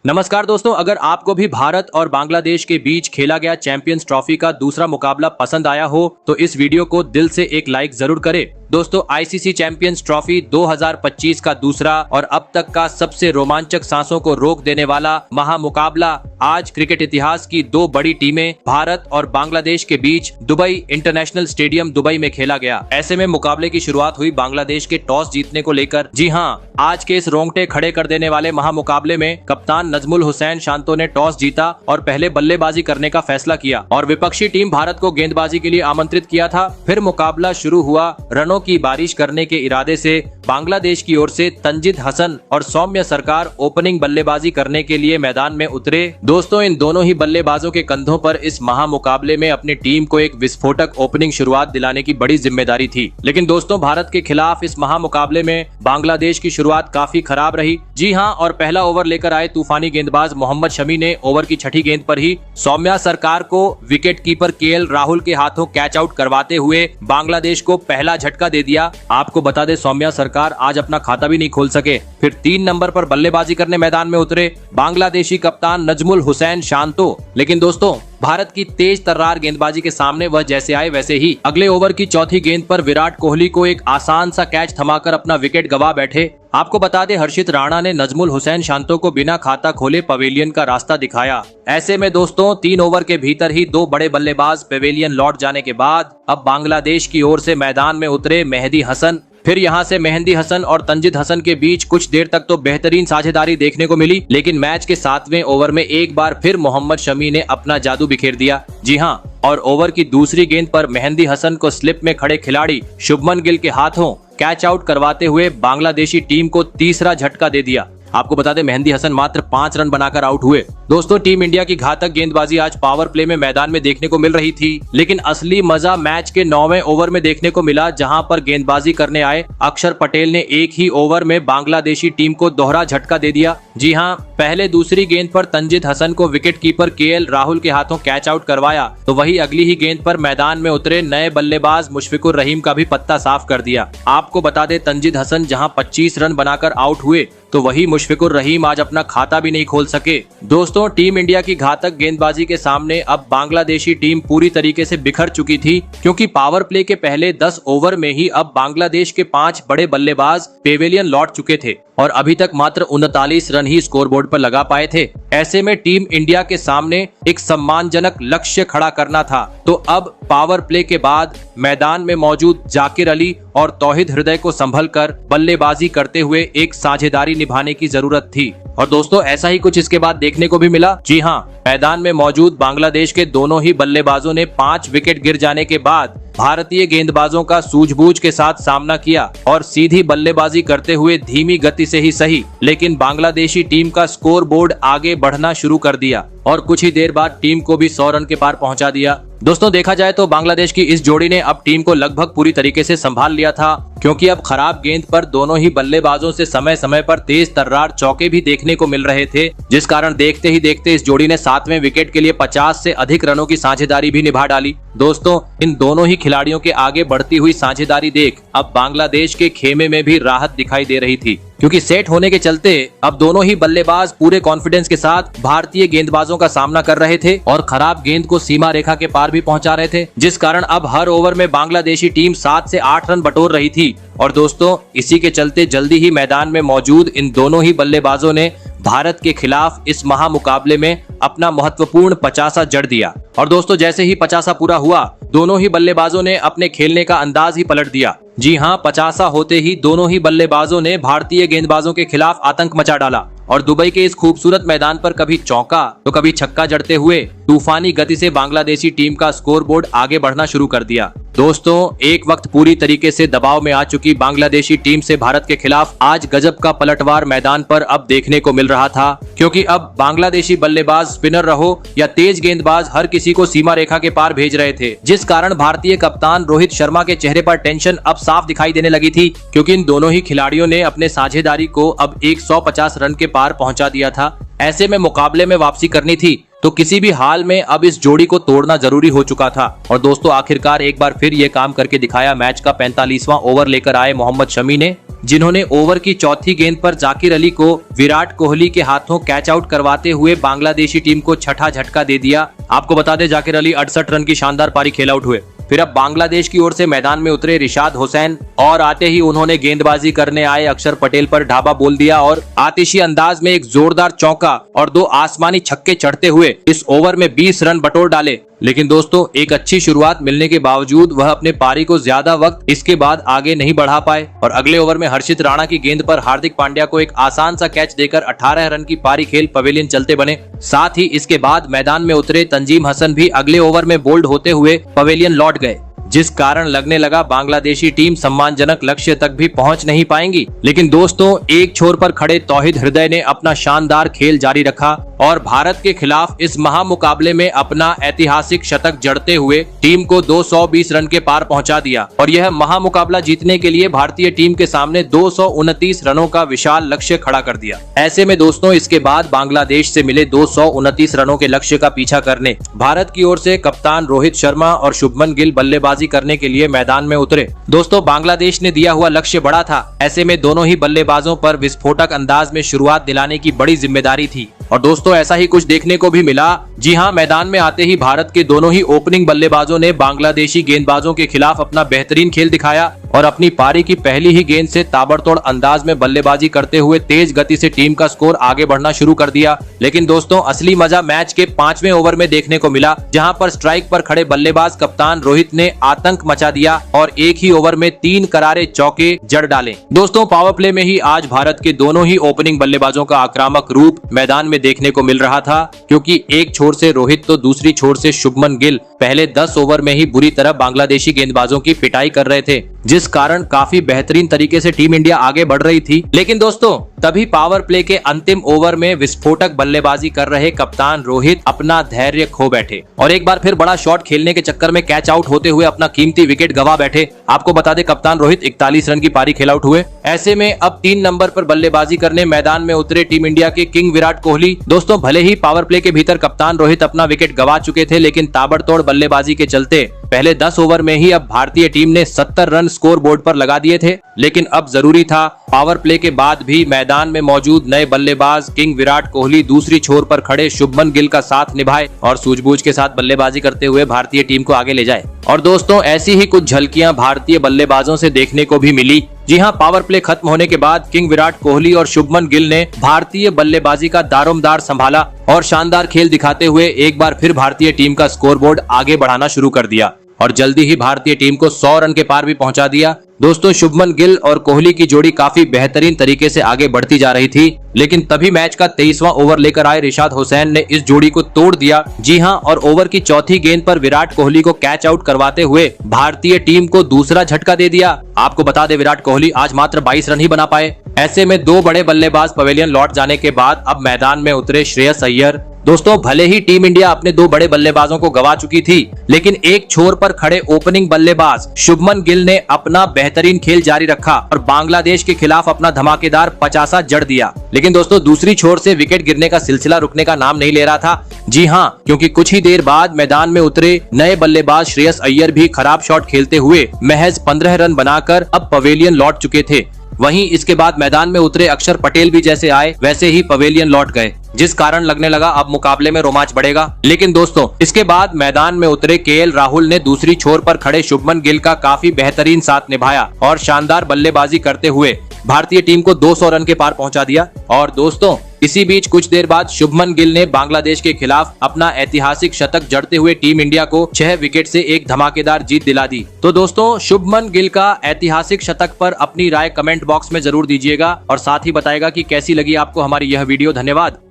नमस्कार दोस्तों, अगर आपको भी भारत और बांग्लादेश के बीच खेला गया चैंपियंस ट्रॉफी का दूसरा मुकाबला पसंद आया हो तो इस वीडियो को दिल से एक लाइक जरूर करें। दोस्तों, आईसीसी चैंपियंस ट्रॉफी 2025 का दूसरा और अब तक का सबसे रोमांचक सांसों को रोक देने वाला महामुकाबला आज क्रिकेट इतिहास की दो बड़ी टीमें भारत और बांग्लादेश के बीच दुबई इंटरनेशनल स्टेडियम दुबई में खेला गया। ऐसे में मुकाबले की शुरुआत हुई बांग्लादेश के टॉस जीतने को लेकर। जी हाँ, आज के इस रोंगटे खड़े कर देने वाले महामुकाबले में कप्तान नजमुल हुसैन शांतो ने टॉस जीता और पहले बल्लेबाजी करने का फैसला किया और विपक्षी टीम भारत को गेंदबाजी के लिए आमंत्रित किया था। फिर मुकाबला शुरू हुआ। रनों की बारिश करने के इरादे से बांग्लादेश की ओर से तंजिद हसन और सौम्य सरकार ओपनिंग बल्लेबाजी करने के लिए मैदान में उतरे। दोस्तों, इन दोनों ही बल्लेबाजों के कंधों पर इस महामुकाबले में अपनी टीम को एक विस्फोटक ओपनिंग शुरुआत दिलाने की बड़ी जिम्मेदारी थी। लेकिन दोस्तों, भारत के खिलाफ इस महामुकाबले में बांग्लादेश की शुरुआत काफी खराब रही। जी हाँ, और पहला ओवर लेकर आए तूफानी गेंदबाज मोहम्मद शमी ने ओवर की छठी गेंद पर ही सौम्या सरकार को विकेट कीपर केएल राहुल के हाथों कैच आउट करवाते हुए बांग्लादेश को पहला झटका दे दिया। आपको बता दे, सौम्या सरकार आज अपना खाता भी नहीं खोल सके। फिर 3 नंबर पर बल्लेबाजी करने मैदान में उतरे बांग्लादेशी कप्तान नजमुल हुसैन शांतो। लेकिन दोस्तों, भारत की तेज तर्रार गेंदबाजी के सामने वह जैसे आए वैसे ही अगले ओवर की चौथी गेंद पर विराट कोहली को एक आसान सा कैच थमाकर अपना विकेट गवा बैठे। आपको बता दें, हर्षित राणा ने नजमुल हुसैन शांतो को बिना खाता खोले पवेलियन का रास्ता दिखाया। ऐसे में दोस्तों, 3 ओवर के भीतर ही 2 बड़े बल्लेबाज पवेलियन लौट जाने के बाद अब बांग्लादेश की ओर से मैदान में उतरे मेहदी हसन। फिर यहां से मेहंदी हसन और तंजिद हसन के बीच कुछ देर तक तो बेहतरीन साझेदारी देखने को मिली, लेकिन मैच के 7वें ओवर में एक बार फिर मोहम्मद शमी ने अपना जादू बिखेर दिया। जी हां, और ओवर की दूसरी गेंद पर मेहंदी हसन को स्लिप में खड़े खिलाड़ी शुभमन गिल के हाथों कैच आउट करवाते हुए बांग्लादेशी टीम को तीसरा झटका दे दिया। आपको बता दें, मेहंदी हसन मात्र 5 रन बनाकर आउट हुए। दोस्तों, टीम इंडिया की घातक गेंदबाजी आज पावर प्ले में मैदान में देखने को मिल रही थी, लेकिन असली मजा मैच के 9वें ओवर में देखने को मिला, जहां पर गेंदबाजी करने आए अक्षर पटेल ने एक ही ओवर में बांग्लादेशी टीम को दोहरा झटका दे दिया। जी हां, पहले दूसरी गेंद पर तंजिद हसन को विकेट कीपर केएल राहुल के हाथों कैच आउट करवाया, तो वही अगली ही गेंद पर मैदान में उतरे नए बल्लेबाज मुशफिकुर रहीम का भी पत्ता साफ कर दिया। आपको बता दें, तंजिद हसन जहां 25 रन बनाकर आउट हुए, तो वही मुशफिकुर रहीम आज अपना खाता भी नहीं खोल सके। दोस्तों, टीम इंडिया की घातक गेंदबाजी के सामने अब बांग्लादेशी टीम पूरी तरीके से बिखर चुकी थी, क्योंकि पावर प्ले के पहले 10 ओवर में ही अब बांग्लादेश के 5 बड़े बल्लेबाज पेवेलियन लौट चुके थे और अभी तक मात्र 39 रन ही स्कोरबोर्ड पर लगा पाए थे। ऐसे में टीम इंडिया के सामने एक सम्मानजनक लक्ष्य खड़ा करना था, तो अब पावर प्ले के बाद मैदान में मौजूद जाकिर अली और तौहिद हृदय को संभलकर बल्लेबाजी करते हुए एक साझेदारी निभाने की जरूरत थी। और दोस्तों, ऐसा ही कुछ इसके बाद देखने को भी मिला। जी हाँ, मैदान में मौजूद बांग्लादेश के दोनों ही बल्लेबाजों ने 5 विकेट गिर जाने के बाद भारतीय गेंदबाजों का सूझबूझ के साथ सामना किया और सीधी बल्लेबाजी करते हुए धीमी गति से ही सही, लेकिन बांग्लादेशी टीम का स्कोर बोर्ड आगे बढ़ना शुरू कर दिया और कुछ ही देर बाद टीम को भी 100 रन के पार पहुंचा दिया। दोस्तों, देखा जाए तो बांग्लादेश की इस जोड़ी ने अब टीम को लगभग पूरी तरीके से संभाल लिया था, क्योंकि अब खराब गेंद पर दोनों ही बल्लेबाजों से समय समय पर तेज तर्रार चौके भी देखने को मिल रहे थे, जिस कारण देखते ही देखते इस जोड़ी ने 7वें विकेट के लिए 50 से अधिक रनों की साझेदारी भी निभा डाली। दोस्तों, इन दोनों ही खिलाड़ियों के आगे बढ़ती हुई साझेदारी देख अब बांग्लादेश के खेमे में भी राहत दिखाई दे रही थी, क्योंकि सेट होने के चलते अब दोनों ही बल्लेबाज पूरे कॉन्फिडेंस के साथ भारतीय गेंदबाजों का सामना कर रहे थे और खराब गेंद को सीमा रेखा के पार भी पहुंचा रहे थे, जिस कारण अब हर ओवर में बांग्लादेशी टीम 7 से 8 रन बटोर रही थी। और दोस्तों, इसी के चलते जल्दी ही मैदान में मौजूद इन दोनों ही बल्लेबाजों ने भारत के खिलाफ इस महामुकाबले में अपना महत्वपूर्ण 50 जड़ दिया। और दोस्तों, जैसे ही 50 पूरा हुआ, दोनों ही बल्लेबाजों ने अपने खेलने का अंदाज ही पलट दिया। जी हां, 50 होते ही दोनों ही बल्लेबाजों ने भारतीय गेंदबाजों के खिलाफ आतंक मचा डाला और दुबई के इस खूबसूरत मैदान पर कभी चौका तो कभी छक्का जड़ते हुए तूफानी गति से बांग्लादेशी टीम का स्कोरबोर्ड आगे बढ़ना शुरू कर दिया। दोस्तों, एक वक्त पूरी तरीके से दबाव में आ चुकी बांग्लादेशी टीम से भारत के खिलाफ आज गजब का पलटवार मैदान पर अब देखने को मिल रहा था, क्योंकि अब बांग्लादेशी बल्लेबाज स्पिनर रहो या तेज गेंदबाज हर किसी को सीमा रेखा के पार भेज रहे थे, जिस कारण भारतीय कप्तान रोहित शर्मा के चेहरे पर टेंशन अब साफ दिखाई देने लगी थी, क्योंकि इन दोनों ही खिलाड़ियों ने अपने साझेदारी को अब 150 रन के पार पहुंचा दिया था। ऐसे में मुकाबले में वापसी करनी थी, तो किसी भी हाल में अब इस जोड़ी को तोड़ना जरूरी हो चुका था। और दोस्तों, आखिरकार एक बार फिर ये काम करके दिखाया। मैच का 45वां ओवर लेकर आए मोहम्मद शमी ने। जिन्होंने ओवर की चौथी गेंद पर जाकिर अली को विराट कोहली के हाथों कैच आउट करवाते हुए बांग्लादेशी टीम को छठा झटका दे दिया। आपको बता दें जाकिर अली 68 रन की शानदार पारी खेल आउट हुए। फिर अब बांग्लादेश की ओर से मैदान में उतरे रिशाद हुसैन और आते ही उन्होंने गेंदबाजी करने आए अक्षर पटेल पर ढाबा बोल दिया और आतिशी अंदाज में एक जोरदार चौका और 2 आसमानी छक्के चढ़ते हुए इस ओवर में 20 रन बटोर डाले। लेकिन दोस्तों एक अच्छी शुरुआत मिलने के बावजूद वह अपने पारी को ज्यादा वक्त इसके बाद आगे नहीं बढ़ा पाए और अगले ओवर में हर्षित राणा की गेंद पर हार्दिक पांड्या को एक आसान सा कैच देकर 18 रन की पारी खेल पवेलियन चलते बने। साथ ही इसके बाद मैदान में उतरे तंजीम हसन भी अगले ओवर में बोल्ड होते हुए पवेलियन लौट गए, जिस कारण लगने लगा बांग्लादेशी टीम सम्मानजनक लक्ष्य तक भी पहुंच नहीं पाएंगी। लेकिन दोस्तों एक छोर पर खड़े तौहीद हृदय ने अपना शानदार खेल जारी रखा और भारत के खिलाफ इस महामुकाबले में अपना ऐतिहासिक शतक जड़ते हुए टीम को 220 रन के पार पहुंचा दिया और यह महामुकाबला जीतने के लिए भारतीय टीम के सामने 229 रनों का विशाल लक्ष्य खड़ा कर दिया। ऐसे में दोस्तों इसके बाद बांग्लादेश से मिले 229 रनों के लक्ष्य का पीछा करने भारत की ओर से कप्तान रोहित शर्मा और शुभमन गिल बल्लेबाजी करने के लिए मैदान में उतरे। दोस्तों बांग्लादेश ने दिया हुआ लक्ष्य बड़ा था, ऐसे में दोनों ही बल्लेबाजों पर विस्फोटक अंदाज में शुरुआत दिलाने की बड़ी जिम्मेदारी थी और दोस्तों ऐसा ही कुछ देखने को भी मिला। जी हां, मैदान में आते ही भारत के दोनों ही ओपनिंग बल्लेबाजों ने बांग्लादेशी गेंदबाजों के खिलाफ अपना बेहतरीन खेल दिखाया और अपनी पारी की पहली ही गेंद से ताबड़तोड़ अंदाज में बल्लेबाजी करते हुए तेज गति से टीम का स्कोर आगे बढ़ना शुरू कर दिया। लेकिन दोस्तों असली मजा मैच के 5वें ओवर में देखने को मिला, जहां पर स्ट्राइक पर खड़े बल्लेबाज कप्तान रोहित ने आतंक मचा दिया और एक ही ओवर में 3 करारे चौके जड़ डाले। दोस्तों पावर प्ले में ही आज भारत के दोनों ही ओपनिंग बल्लेबाजों का आक्रामक रूप मैदान में देखने को मिल रहा था, क्योंकि एक छोर से रोहित तो दूसरी छोर से शुभमन गिल पहले 10 ओवर में ही बुरी तरह बांग्लादेशी गेंदबाजों की पिटाई कर रहे थे, जिस कारण काफी बेहतरीन तरीके से टीम इंडिया आगे बढ़ रही थी। लेकिन दोस्तों तभी पावर प्ले के अंतिम ओवर में विस्फोटक बल्लेबाजी कर रहे कप्तान रोहित अपना धैर्य खो बैठे और एक बार फिर बड़ा शॉट खेलने के चक्कर में कैच आउट होते हुए अपना कीमती विकेट गवा बैठे। आपको बता दें कप्तान रोहित 41 रन की पारी खेल आउट हुए। ऐसे में अब 3 नंबर पर बल्लेबाजी करने मैदान में उतरे टीम इंडिया के किंग विराट कोहली। दोस्तों भले ही पावर प्ले के भीतर कप्तान रोहित अपना विकेट गवा चुके थे, लेकिन ताबड़तोड़ बल्लेबाजी के चलते पहले 10 ओवर में ही अब भारतीय टीम ने 70 रन स्कोर बोर्ड पर लगा दिए थे। लेकिन अब जरूरी था पावर प्ले के बाद भी मैदान में मौजूद नए बल्लेबाज किंग विराट कोहली दूसरी छोर पर खड़े शुभमन गिल का साथ निभाए और सूझबूझ के साथ बल्लेबाजी करते हुए भारतीय टीम को आगे ले जाए। और दोस्तों ऐसी ही कुछ झलकियां भारतीय बल्लेबाजों से देखने को भी मिली। जी हां, पावर प्ले खत्म होने के बाद किंग विराट कोहली और शुभमन गिल ने भारतीय बल्लेबाजी का दारोमदार संभाला और शानदार खेल दिखाते हुए एक बार फिर भारतीय टीम का स्कोरबोर्ड आगे बढ़ाना शुरू कर दिया और जल्दी ही भारतीय टीम को 100 रन के पार भी पहुंचा दिया। दोस्तों शुभमन गिल और कोहली की जोड़ी काफी बेहतरीन तरीके से आगे बढ़ती जा रही थी, लेकिन तभी मैच का 23वां ओवर लेकर आए रिशाद हुसैन ने इस जोड़ी को तोड़ दिया। जी हां, और ओवर की चौथी गेंद पर विराट कोहली को कैच आउट करवाते हुए भारतीय टीम को दूसरा झटका दे दिया। आपको बता दें विराट कोहली आज मात्र 22 रन ही बना पाए। ऐसे में 2 बड़े बल्लेबाज पवेलियन लौट जाने के बाद अब मैदान में उतरे श्रेयस अय्यर। दोस्तों भले ही टीम इंडिया अपने 2 बड़े बल्लेबाजों को गवा चुकी थी, लेकिन एक छोर पर खड़े ओपनिंग बल्लेबाज शुभमन गिल ने अपना बेहतरीन खेल जारी रखा और बांग्लादेश के खिलाफ अपना धमाकेदार 50 जड़ दिया। लेकिन दोस्तों दूसरी छोर से विकेट गिरने का सिलसिला रुकने का नाम नहीं ले रहा था। जी हां, क्योंकि कुछ ही देर बाद मैदान में उतरे नए बल्लेबाज श्रेयस अय्यर भी खराब शॉट खेलते हुए महज 15 रन बनाकर अब पवेलियन लौट चुके थे। वहीं इसके बाद मैदान में उतरे अक्षर पटेल भी जैसे आए वैसे ही पवेलियन लौट गए, जिस कारण लगने लगा अब मुकाबले में रोमांच बढ़ेगा। लेकिन दोस्तों इसके बाद मैदान में उतरे केएल राहुल ने दूसरी छोर पर खड़े शुभमन गिल का काफी बेहतरीन साथ निभाया और शानदार बल्लेबाजी करते हुए भारतीय टीम को 200 रन के पार पहुंचा दिया। और दोस्तों इसी बीच कुछ देर बाद शुभमन गिल ने बांग्लादेश के खिलाफ अपना ऐतिहासिक शतक जड़ते हुए टीम इंडिया को 6 विकेट से एक धमाकेदार जीत दिला दी। तो दोस्तों शुभमन गिल का ऐतिहासिक शतक पर अपनी राय कमेंट बॉक्स में जरूर दीजिएगा और साथ ही बताएगा कि कैसी लगी आपको हमारी यह वीडियो। धन्यवाद।